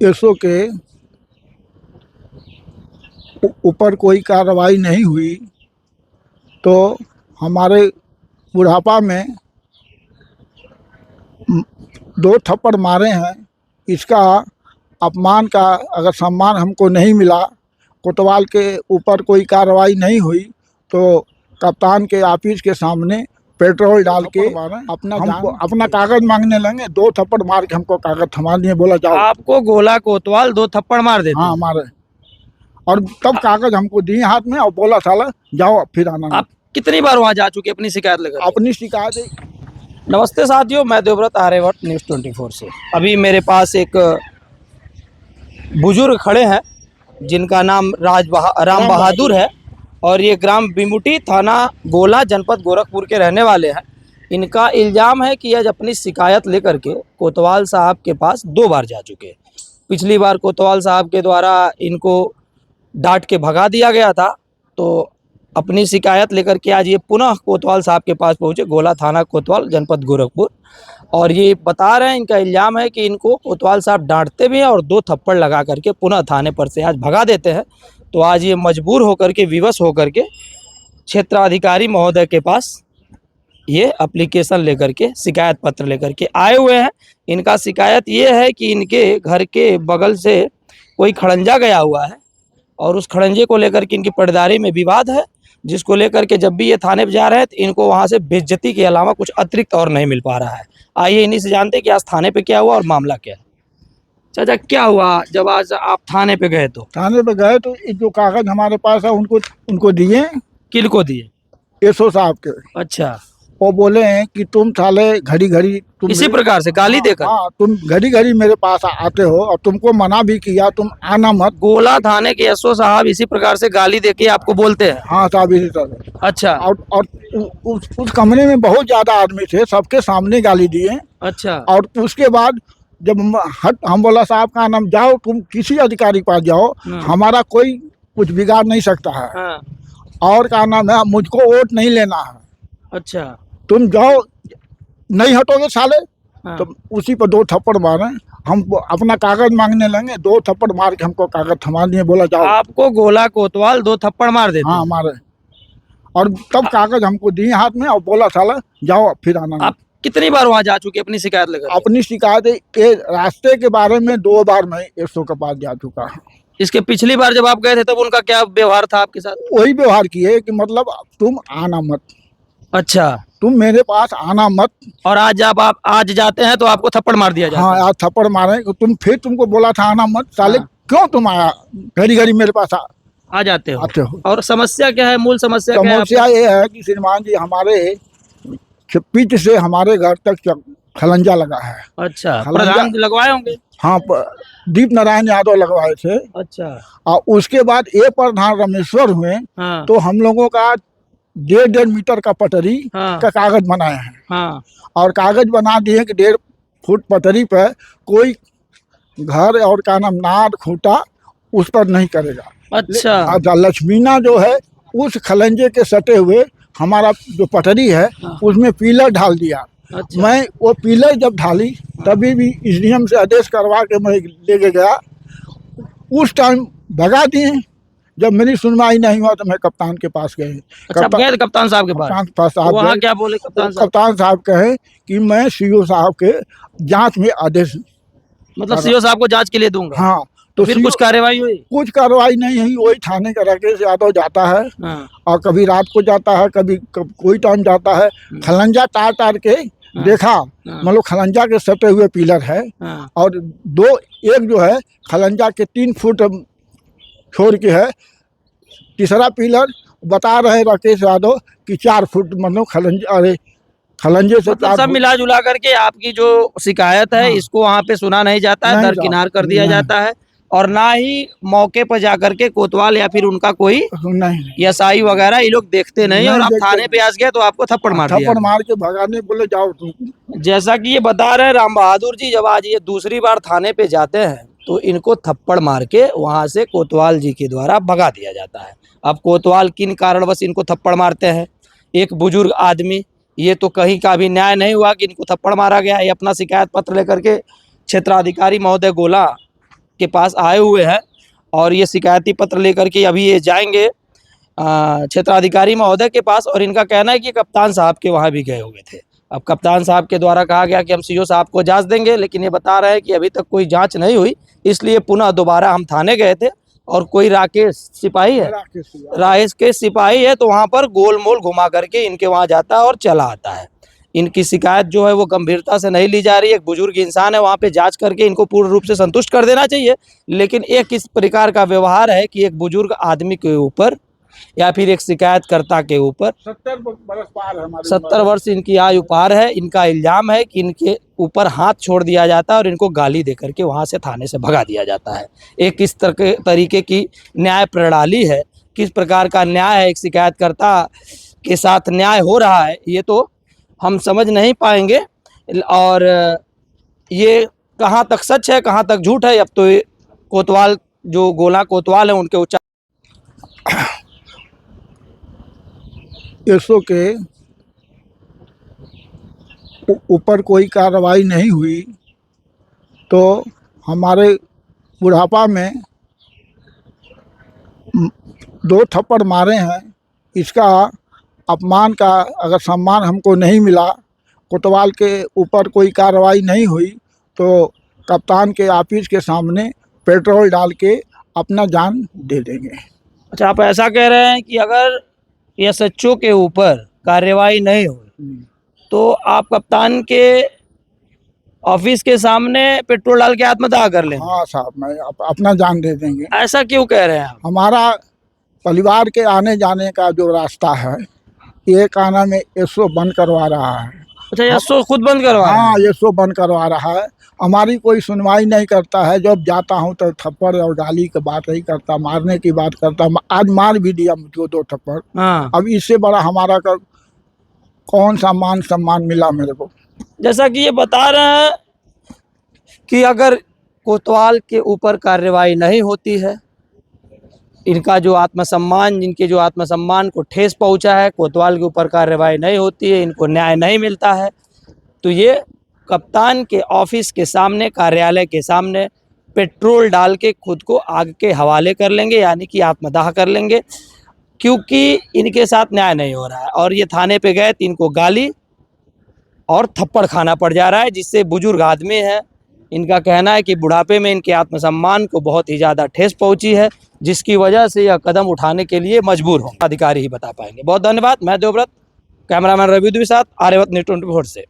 SO के ऊपर कोई कार्रवाई नहीं हुई तो हमारे बुढ़ापा में 2 थप्पड़ मारे हैं। इसका अपमान का अगर सम्मान हमको नहीं मिला, कोतवाल के ऊपर कोई कार्रवाई नहीं हुई तो कप्तान के ऑफिस के सामने पेट्रोल डाल के अपना कागज मांगने लगे। 2 थप्पड़ मार के हमको कागज थमा दिए, बोला जाओ। आपको गोला कोतवाल 2 थप्पड़ मार देते? हाँ मारे, और तब कागज हमको दिए हाथ में और बोला साला जाओ फिर आना। आप कितनी बार वहां जा चुके अपनी शिकायत लेकर? अपनी शिकायत। नमस्ते साथियों, मैं देवव्रत आर्यभट्ट न्यूज़ 24 से। अभी मेरे पास एक बुजुर्ग खड़े हैं जिनका नाम राम बहादुर है और ये ग्राम बिमुटी, थाना गोला, जनपद गोरखपुर के रहने वाले हैं। इनका इल्ज़ाम है कि आज अपनी शिकायत लेकर के कोतवाल साहब के पास 2 बार जा चुके। पिछली बार कोतवाल साहब के द्वारा इनको डांट के भगा दिया गया था, तो अपनी शिकायत लेकर के आज ये पुनः कोतवाल साहब के पास पहुंचे, गोला थाना कोतवाल, जनपद गोरखपुर। और ये बता रहे हैं, इनका इल्ज़ाम है कि इनको कोतवाल साहब डांटते भी हैं और 2 थप्पड़ लगा करके पुनः थाने पर से आज भगा देते हैं। तो आज ये मजबूर होकर के, विवश होकर के क्षेत्राधिकारी महोदय के पास ये एप्लीकेशन लेकर के, शिकायत पत्र लेकर के आए हुए हैं। इनका शिकायत ये है कि इनके घर के बगल से कोई खड़ंजा गया हुआ है और उस खड़ंजे को लेकर के इनकी पटदारी में विवाद है, जिसको लेकर के जब भी ये थाने पे जा रहे हैं तो इनको वहाँ से बेइज्जती के अलावा कुछ अतिरिक्त और नहीं मिल पा रहा है। आइए इन्हीं से जानते हैं कि आज थाने पे क्या हुआ और मामला क्या है। चाचा, क्या हुआ जब आज आप थाने पे गए? तो थाने पे गए तो जो कागज हमारे पास है उनको दिए। किनको दिए? एसओ साहब के। अच्छा। वो बोले हैं कि तुम साले घड़ी घड़ी तुम इसी प्रकार से गाली देकर? हाँ, तुम घड़ी घड़ी मेरे पास आते हो और तुमको मना भी किया, तुम आना मत। गोला थाने के एसओ साहब इसी प्रकार से गाली देके आपको बोलते हैं? हाँ साहब, इसी तरह। अच्छा। और उस कमरे में बहुत ज्यादा आदमी थे, सबके सामने गाली दिए। अच्छा। और उसके बाद जब हम बोला साहब का नाम, जाओ तुम किसी अधिकारी के पास जाओ, हमारा कोई कुछ बिगाड़ नहीं सकता है। हाँ। और का नाम है, मुझको वोट नहीं लेना है। अच्छा। तुम जाओ, नहीं हटोगे साले। हाँ। तो उसी पर 2 थप्पड़ मारे। हम अपना कागज मांगने लगे, 2 थप्पड़ मार के हमको कागज थमा दिए, बोला जाओ। आपको गोला कोतवाल 2 थप्पड़ मार देते? हाँ मारे, और तब कागज हमको दिए हाथ में और बोला साला जाओ फिर आना। आप कितनी बार वहां जा चुके अपनी शिकायत लेकर? अपनी शिकायत ये रास्ते के बारे में 2 बार मैं एसओ के पास जा चुका। इसके पिछली बार जब आप गए थे तब उनका क्या व्यवहार था आपके साथ? वही व्यवहार किए कि मतलब तुम आना मत। अच्छा। तुम मेरे पास आना मत। और आज जब आप आज जाते हैं तो आपको थप्पड़ मार दिया जाता है? हाँ, आज थप्पड़ मारे। तुमको बोला था आना मत साले। हाँ। क्यों तुम आया घड़ी घड़ी मेरे पास आ जाते हो? आते हो। और समस्या क्या है, मूल समस्या क्या है? समस्या ये है कि श्रीमान जी, हमारे पिच से हमारे घर तक खलंजा लगा है। अच्छा, प्रधान लगवाए होंगे? हाँ, दीप नारायण यादव लगवाए थे। अच्छा। और उसके बाद ये प्रधान रमेश्वर हुए। हाँ। तो हम लोगों का 1.5 मीटर का पटरी हाँ। का कागज बनाए हैं। हाँ। और कागज बना दिए कि 1.5 फुट पटरी पर कोई घर और का नाम नाद खूंटा उस पर नहीं करेगा। अच्छा। लक्ष्मीना जो है उस खलंजे के सटे हुए हमारा जो पटरी है, हाँ। उसमें पिलर ढाल दिया। अच्छा। मैं वो पिलर जब ढाली तभी भी एसडीएम से आदेश करवा के मैं लेके गया। उस टाइम भगा दिए। जब मेरी सुनवाई नहीं हुआ तो मैं कप्तान के पास गए। अच्छा, गए थे कप्तान साहब के पास? साहब वहाँ क्या बोले कप्तान साहब? कप्तान साहब कहे कि मैं सीओ साहब के जांच में आदेश, मतलब सीओ साहब को जांच के लिए दूंगा? हाँ। तो फिर कुछ कार्रवाई हुई? कुछ कार्रवाई नहीं हुई। वही थाने का राकेश यादव जाता है। हाँ। और कभी रात को जाता है, कभी कोई टाइम जाता है। खलंजा तार के देखा, मतलब खलंजा के सटे हुए पिलर है। और एक जो है खलंजा के 3 फुट छोड़ के है। तीसरा पिलर बता रहे राकेश यादव कि 4 फुट, मतलब खलंजे से मतलब सब मिला जुला करके आपकी जो शिकायत है, इसको वहाँ पे सुना नहीं जाता है, दरकिनार कर दिया जाता है। और ना ही मौके पर जाकर के कोतवाल या फिर उनका कोई एसआई वगैरह ये लोग देखते नहीं। और आप थाने पे आज गए तो आपको थप्पड़ मार के भगाने, बोले जाओ तुम। जैसा कि ये बता रहे राम बहादुर जी, जब आज ये दूसरी बार थाने पे जाते हैं तो इनको थप्पड़ मार के वहां से कोतवाल जी के द्वारा भगा दिया जाता है। अब कोतवाल किन कारणवश इनको थप्पड़ मारते हैं, एक बुजुर्ग आदमी, ये तो कहीं का भी न्याय नहीं हुआ कि इनको थप्पड़ मारा गया। ये अपना शिकायत पत्र लेकर के क्षेत्राधिकारी महोदय गोला के पास आए हुए हैं और ये शिकायती पत्र लेकर के अभी ये जाएंगे क्षेत्राधिकारी महोदय के पास। और इनका कहना है कि कप्तान साहब के वहाँ भी गए हुए थे। अब कप्तान साहब के द्वारा कहा गया कि हम सीओ साहब को जांच देंगे, लेकिन ये बता रहे हैं कि अभी तक कोई जांच नहीं हुई, इसलिए पुनः दोबारा हम थाने गए थे। और कोई राकेश सिपाही है, राकेश सिपाही है, तो वहाँ पर गोल मोल घुमा करके इनके वहाँ जाता है और चला आता है। इनकी शिकायत जो है वो गंभीरता से नहीं ली जा रही है। एक बुजुर्ग इंसान है, वहाँ पे जांच करके इनको पूर्ण रूप से संतुष्ट कर देना चाहिए। लेकिन एक इस प्रकार का व्यवहार है कि एक बुजुर्ग आदमी के ऊपर या फिर एक शिकायतकर्ता के ऊपर 70 वर्ष इनकी आयु पार है। इनका इल्जाम है कि इनके ऊपर हाथ छोड़ दिया जाता है और इनको गाली दे करके वहाँ से थाने से भगा दिया जाता है। एक किस तरीके की न्याय प्रणाली है, किस प्रकार का न्याय है, एक शिकायतकर्ता के साथ न्याय हो रहा है, ये तो हम समझ नहीं पाएंगे। और ये कहाँ तक सच है, कहाँ तक झूठ है, अब तो कोतवाल जो गोला कोतवाल है उनके उच्चार एसओ के ऊपर कोई कार्रवाई नहीं हुई तो हमारे बुढ़ापा में 2 थप्पड़ मारे हैं। इसका अपमान का अगर सम्मान हमको नहीं मिला, कोतवाल के ऊपर कोई कार्रवाई नहीं हुई, तो कप्तान के ऑफिस के सामने पेट्रोल डाल के अपना जान दे देंगे। अच्छा, आप ऐसा कह रहे हैं कि अगर एसएचओ के ऊपर कार्रवाई नहीं हुई तो आप कप्तान के ऑफिस के सामने पेट्रोल डाल के आत्मदाह कर लें? हाँ साहब, मैं अपना जान दे देंगे। ऐसा क्यों कह रहे हैं आप? हमारा परिवार के आने जाने का जो रास्ता है, ये काना में एसओ बंद करवा रहा है। अच्छा, एसओ खुद बंद करवा रहा है? हाँ, एसओ बंद करवा रहा है। हमारी कोई सुनवाई नहीं करता है। जब जाता हूँ तो थप्पड़ और गाली की बात नहीं करता, मारने की बात करता। आज मार भी दिया मुझको 2 थप्पड़। हाँ। अब इससे बड़ा हमारा कौन सा मान सम्मान मिला मेरे को। जैसा कि ये बता रहे हैं कि अगर कोतवाल के ऊपर कार्रवाई नहीं होती है, इनका जो आत्मसम्मान, जिनके जो आत्मसम्मान को ठेस पहुंचा है, कोतवाल के ऊपर कार्रवाई नहीं होती है, इनको न्याय नहीं मिलता है, तो ये कप्तान के ऑफिस के सामने, कार्यालय के सामने पेट्रोल डाल के खुद को आग के हवाले कर लेंगे, यानी कि आत्मदाह कर लेंगे, क्योंकि इनके साथ न्याय नहीं हो रहा है। और ये थाने पे गए तो इनको गाली और थप्पड़ खाना पड़ जा रहा है, जिससे बुजुर्ग आदमी है, इनका कहना है कि बुढ़ापे में इनके आत्मसम्मान को बहुत ही ज़्यादा ठेस पहुंची है, जिसकी वजह से यह कदम उठाने के लिए मजबूर हों। अधिकारी ही बता पाएंगे। बहुत धन्यवाद। मैं देवव्रत, कैमरामैन रवि के साथ, आर्यवत न्यूज़ 24 से।